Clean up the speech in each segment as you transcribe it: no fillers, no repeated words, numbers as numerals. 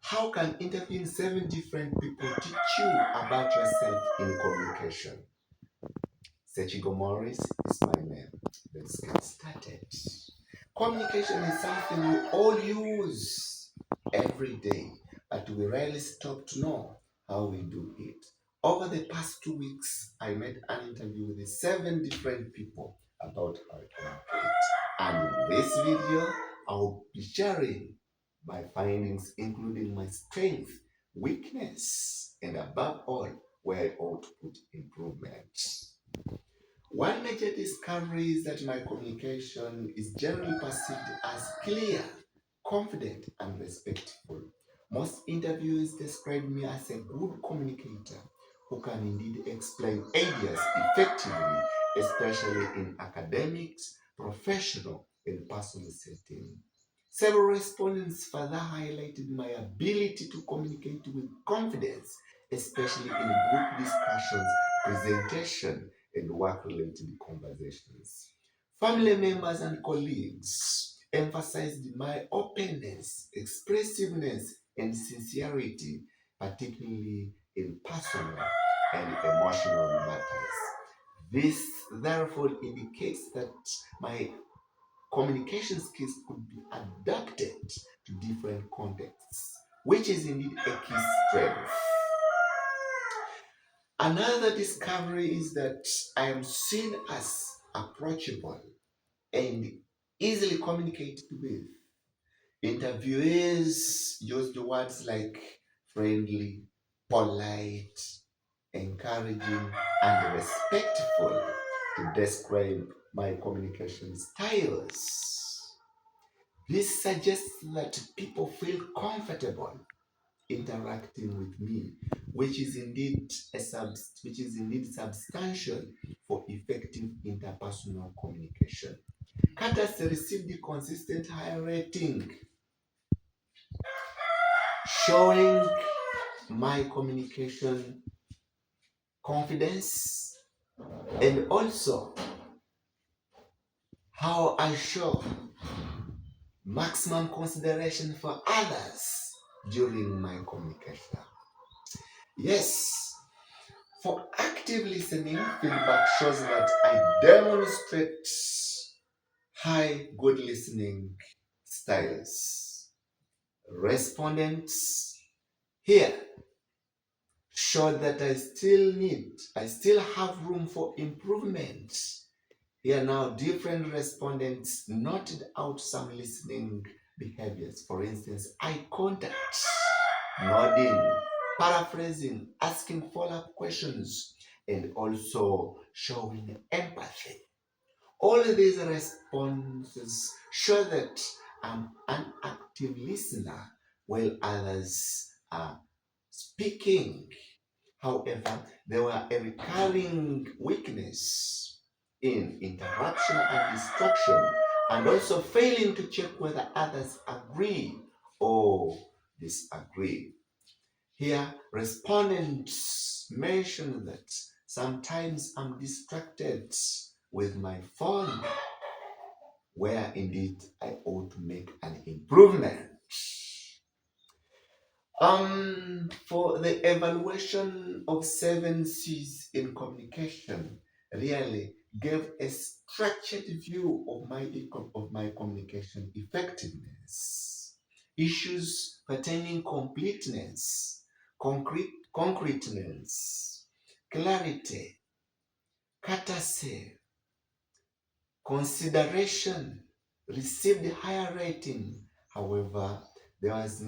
How can interviewing 7 different people teach you about yourself in communication? SEKIGO Maurice is my name. Let's get started. Communication is something we all use every day, but we rarely stop to know how we do it. Over the past 2 weeks, I made an interview with 7 different people about how I communicate. And in this video, I'll be sharing my findings, including my strength, weakness, and above all, where I ought to put improvement. One major discovery is that my communication is generally perceived as clear, confident, and respectful. Most interviewers describe me as a good communicator who can indeed explain ideas effectively, especially in academics, professional, and personal settings. Several respondents further highlighted my ability to communicate with confidence, especially in group discussions, presentation, and work-related conversations. Family members and colleagues emphasized my openness, expressiveness, and sincerity, particularly in personal and emotional matters. This therefore indicates that my communication skills could be adapted to different contexts, which is indeed a key strength. Another discovery is that I am seen as approachable and easily communicated with. Interviewees use the words like friendly, polite, encouraging, and respectful to describe my communication styles. This suggests that people feel comfortable interacting with me, which is indeed substantial for effective interpersonal communication. Carter's received the consistent high rating, showing my communication confidence and also how I show maximum consideration for others during my communication. Yes, for active listening, feedback shows that I demonstrate high good listening styles. Respondents here showed that I still have room for improvement. Here now, different respondents noted out some listening behaviors. For instance, eye contact, nodding, paraphrasing, asking follow-up questions, and also showing empathy. All of these responses show that I'm an active listener while others are speaking. However, there were a recurring weakness in interruption and distraction, and also failing to check whether others agree or disagree. Here, respondents mention that sometimes I'm distracted with my phone, where indeed I ought to make an improvement. For the evaluation of 7 C's in communication, really gave a structured view of my communication effectiveness. Issues pertaining completeness, concreteness, clarity, courtesy, consideration received higher rating. However, there was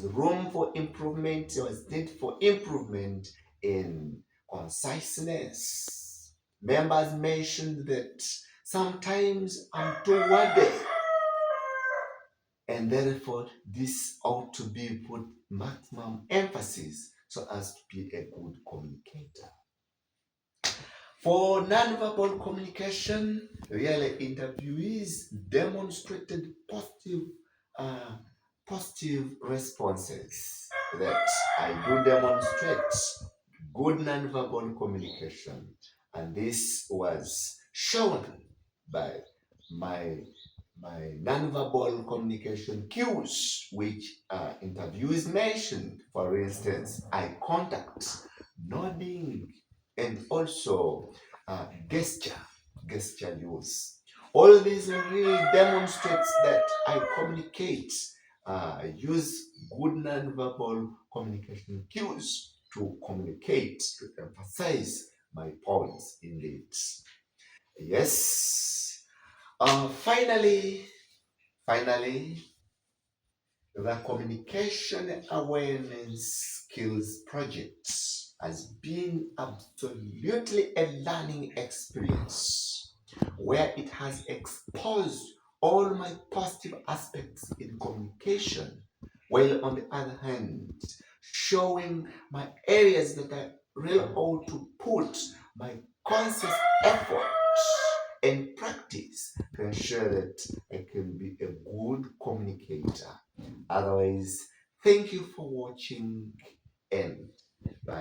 room for improvement. There was need for improvement in conciseness. Members mentioned that sometimes I'm too wordy, and therefore this ought to be put maximum emphasis so as to be a good communicator. For nonverbal communication, really interviewees demonstrated uh, positive responses that I do demonstrate good nonverbal communication, and this was shown by my my nonverbal communication cues, which interviews mentioned, for instance, eye contact, nodding, and also gesture use. All these really demonstrates that I communicate, use good nonverbal communication cues to communicate, to emphasize my points indeed. Yes. Finally, the Communication Awareness Skills Project has been absolutely a learning experience where it has exposed all my positive aspects in communication, while on the other hand, showing my areas that I really ought to put my conscious effort and practice to ensure that I can be a good communicator. Otherwise, thank you for watching and bye.